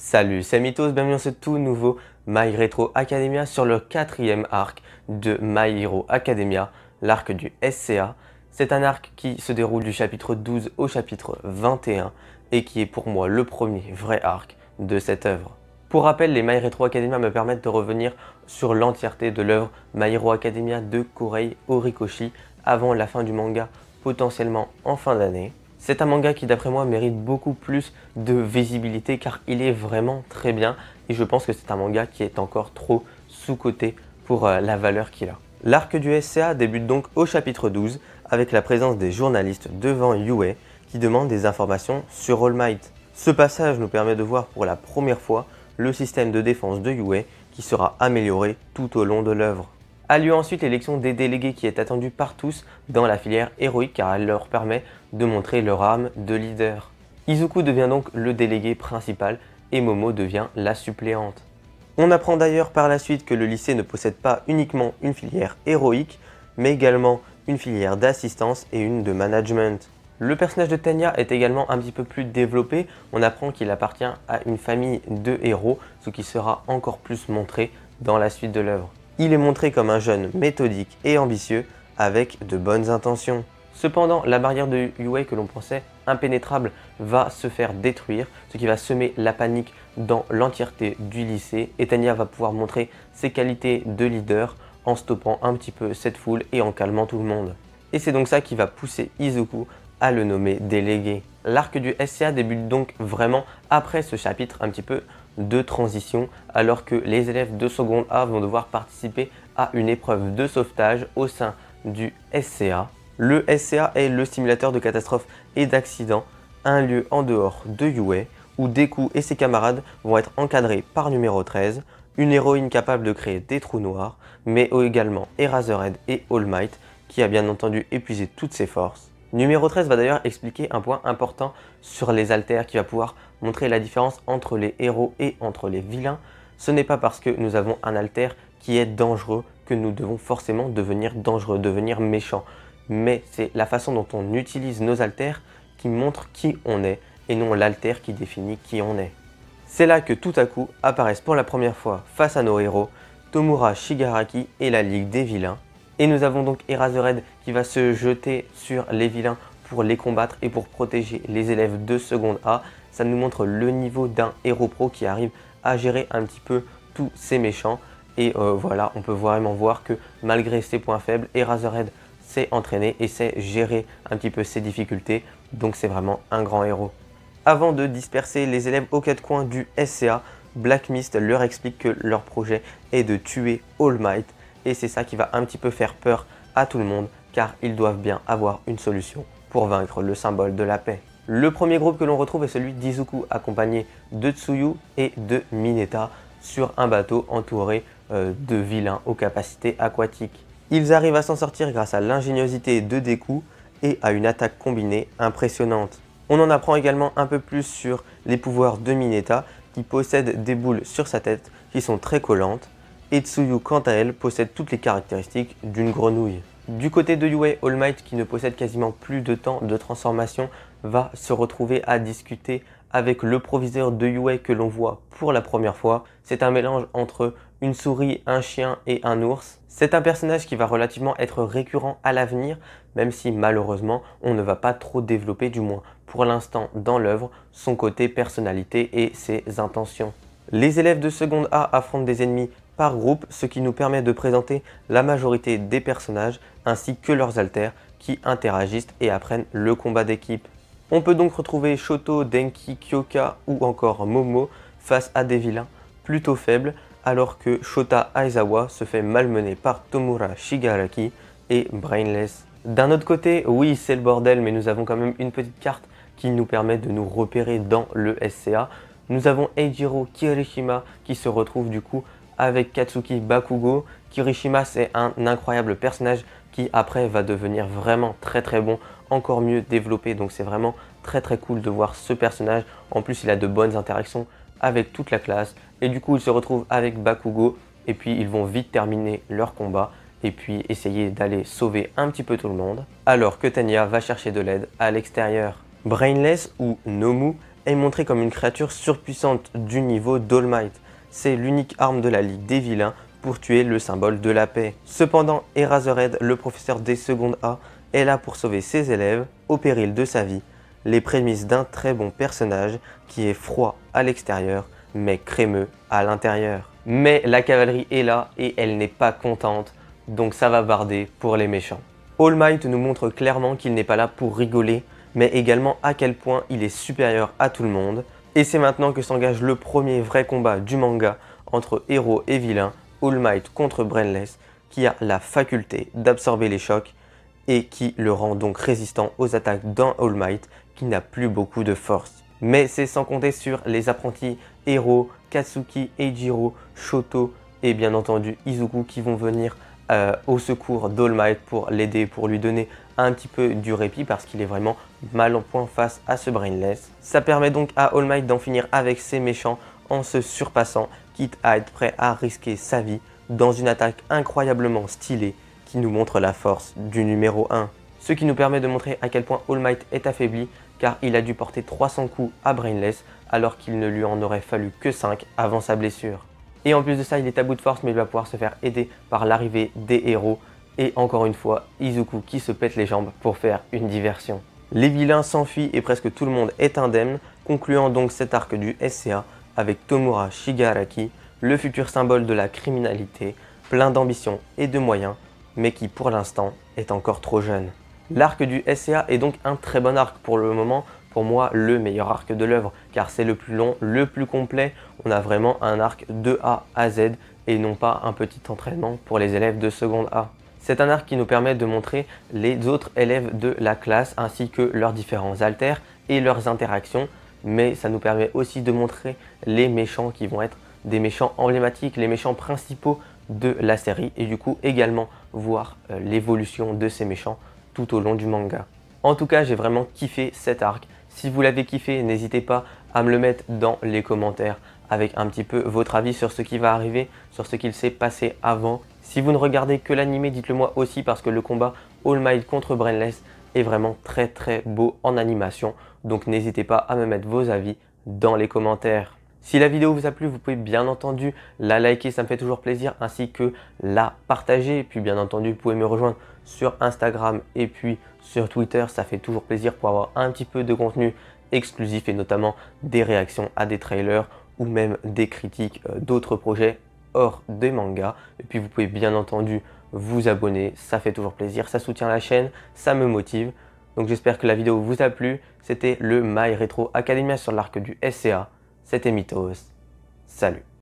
Salut, c'est Mythos, bienvenue dans ce tout nouveau My Retro Academia sur le quatrième arc de My Hero Academia, l'arc du SCA. C'est un arc qui se déroule du chapitre 12 au chapitre 21 et qui est pour moi le premier vrai arc de cette œuvre. Pour rappel, les My Retro Academia me permettent de revenir sur l'entièreté de l'œuvre My Hero Academia de Korei Horikoshi avant la fin du manga, potentiellement en fin d'année. C'est un manga qui d'après moi mérite beaucoup plus de visibilité car il est vraiment très bien et je pense que c'est un manga qui est encore trop sous-coté pour la valeur qu'il a. L'arc du SCA débute donc au chapitre 12 avec la présence des journalistes devant Yue qui demandent des informations sur All Might. Ce passage nous permet de voir pour la première fois le système de défense de Yue qui sera amélioré tout au long de l'œuvre. A lieu ensuite l'élection des délégués qui est attendue par tous dans la filière héroïque car elle leur permet de montrer leur âme de leader. Izuku devient donc le délégué principal et Momo devient la suppléante. On apprend d'ailleurs par la suite que le lycée ne possède pas uniquement une filière héroïque mais également une filière d'assistance et une de management. Le personnage de Tenya est également un petit peu plus développé, on apprend qu'il appartient à une famille de héros, ce qui sera encore plus montré dans la suite de l'œuvre. Il est montré comme un jeune méthodique et ambitieux avec de bonnes intentions. Cependant, la barrière de Yue que l'on pensait impénétrable va se faire détruire, ce qui va semer la panique dans l'entièreté du lycée et Tenya va pouvoir montrer ses qualités de leader en stoppant un petit peu cette foule et en calmant tout le monde. Et c'est donc ça qui va pousser Izuku à le nommer délégué. L'arc du SCA débute donc vraiment après ce chapitre un petit peu de transition alors que les élèves de seconde A vont devoir participer à une épreuve de sauvetage au sein du SCA. Le SCA est le simulateur de catastrophes et d'accidents, un lieu en dehors de Yue où Deku et ses camarades vont être encadrés par numéro 13, une héroïne capable de créer des trous noirs, mais également Eraserhead et All Might qui a bien entendu épuisé toutes ses forces. Numéro 13 va d'ailleurs expliquer un point important sur les alters qui va pouvoir montrer la différence entre les héros et entre les vilains. Ce n'est pas parce que nous avons un alter qui est dangereux que nous devons forcément devenir dangereux, devenir méchants. Mais c'est la façon dont on utilise nos alters qui montre qui on est et non l'alter qui définit qui on est. C'est là que tout à coup apparaissent pour la première fois face à nos héros Tomura Shigaraki et la Ligue des Vilains. Et nous avons donc Eraserhead qui va se jeter sur les vilains pour les combattre et pour protéger les élèves de seconde A. Ça nous montre le niveau d'un héros pro qui arrive à gérer un petit peu tous ces méchants. Et voilà, on peut vraiment voir que malgré ses points faibles, Eraserhead s'est entraîné et sait gérer un petit peu ses difficultés. Donc c'est vraiment un grand héros. Avant de disperser les élèves aux quatre coins du SCA, Black Mist leur explique que leur projet est de tuer All Might. Et c'est ça qui va un petit peu faire peur à tout le monde car ils doivent bien avoir une solution pour vaincre le symbole de la paix. Le premier groupe que l'on retrouve est celui d'Izuku accompagné de Tsuyu et de Mineta sur un bateau entouré de vilains aux capacités aquatiques. Ils arrivent à s'en sortir grâce à l'ingéniosité de Deku et à une attaque combinée impressionnante. On en apprend également un peu plus sur les pouvoirs de Mineta qui possède des boules sur sa tête qui sont très collantes. Et Tsuyu, quant à elle, possède toutes les caractéristiques d'une grenouille. Du côté de Yue, All Might, qui ne possède quasiment plus de temps de transformation, va se retrouver à discuter avec le proviseur de Yue que l'on voit pour la première fois. C'est un mélange entre une souris, un chien et un ours. C'est un personnage qui va relativement être récurrent à l'avenir, même si malheureusement on ne va pas trop développer, du moins pour l'instant dans l'œuvre, son côté personnalité et ses intentions. Les élèves de seconde A affrontent des ennemis par groupe, ce qui nous permet de présenter la majorité des personnages ainsi que leurs alters qui interagissent et apprennent le combat d'équipe. On peut donc retrouver Shoto, Denki, Kyoka ou encore Momo face à des vilains plutôt faibles alors que Shota Aizawa se fait malmener par Tomura Shigaraki et Brainless. D'un autre côté, oui c'est le bordel mais nous avons quand même une petite carte qui nous permet de nous repérer dans le SCA. Nous avons Eijiro Kirishima qui se retrouve du coup avec Katsuki Bakugo. Kirishima c'est un incroyable personnage qui après va devenir vraiment très bon, encore mieux développé, donc c'est vraiment très cool de voir ce personnage. En plus il a de bonnes interactions avec toute la classe et du coup il se retrouve avec Bakugo et puis ils vont vite terminer leur combat et puis essayer d'aller sauver un petit peu tout le monde alors que Tenya va chercher de l'aide à l'extérieur. Brainless ou Nomu est montré comme une créature surpuissante du niveau d'All Might. C'est l'unique arme de la Ligue des Vilains pour tuer le symbole de la paix. Cependant, Eraserhead, le professeur des secondes A, est là pour sauver ses élèves au péril de sa vie. Les prémices d'un très bon personnage qui est froid à l'extérieur mais crémeux à l'intérieur. Mais la cavalerie est là et elle n'est pas contente, donc ça va barder pour les méchants. All Might nous montre clairement qu'il n'est pas là pour rigoler, mais également à quel point il est supérieur à tout le monde. Et c'est maintenant que s'engage le premier vrai combat du manga entre héros et vilains, All Might contre Brainless, qui a la faculté d'absorber les chocs et qui le rend donc résistant aux attaques d'un All Might qui n'a plus beaucoup de force. Mais c'est sans compter sur les apprentis héros, Katsuki, Eijiro, Shoto et bien entendu Izuku qui vont venir au secours d'All Might pour l'aider, pour lui donner un petit peu du répit parce qu'il est vraiment mal en point face à ce Brainless. Ça permet donc à All Might d'en finir avec ses méchants en se surpassant, quitte à être prêt à risquer sa vie dans une attaque incroyablement stylée qui nous montre la force du numéro 1. Ce qui nous permet de montrer à quel point All Might est affaibli car il a dû porter 300 coups à Brainless alors qu'il ne lui en aurait fallu que 5 avant sa blessure. Et en plus de ça, il est à bout de force mais il va pouvoir se faire aider par l'arrivée des héros et encore une fois Izuku qui se pète les jambes pour faire une diversion. Les vilains s'enfuient et presque tout le monde est indemne, concluant donc cet arc du SCA avec Tomura Shigaraki, le futur symbole de la criminalité, plein d'ambition et de moyens, mais qui pour l'instant est encore trop jeune. L'arc du SCA est donc un très bon arc pour le moment, pour moi le meilleur arc de l'œuvre, car c'est le plus long, le plus complet, on a vraiment un arc de A à Z et non pas un petit entraînement pour les élèves de seconde A. C'est un arc qui nous permet de montrer les autres élèves de la classe ainsi que leurs différents alters et leurs interactions, mais ça nous permet aussi de montrer les méchants qui vont être des méchants emblématiques, les méchants principaux de la série et du coup également voir l'évolution de ces méchants tout au long du manga. En tout cas, j'ai vraiment kiffé cet arc. Si vous l'avez kiffé, n'hésitez pas à me le mettre dans les commentaires avec un petit peu votre avis sur ce qui va arriver, sur ce qu'il s'est passé avant. Si vous ne regardez que l'animé, dites-le moi aussi parce que le combat All Might contre Brainless est vraiment très beau en animation. Donc n'hésitez pas à me mettre vos avis dans les commentaires. Si la vidéo vous a plu, vous pouvez bien entendu la liker, ça me fait toujours plaisir, ainsi que la partager. Et puis bien entendu, vous pouvez me rejoindre sur Instagram et puis sur Twitter, ça fait toujours plaisir pour avoir un petit peu de contenu exclusif et notamment des réactions à des trailers ou même des critiques d'autres projets hors des mangas. Et puis vous pouvez bien entendu vous abonner, ça fait toujours plaisir, ça soutient la chaîne, ça me motive. Donc j'espère que la vidéo vous a plu. C'était le My Hero Academia sur l'arc du SCA. C'était Mythos. Salut!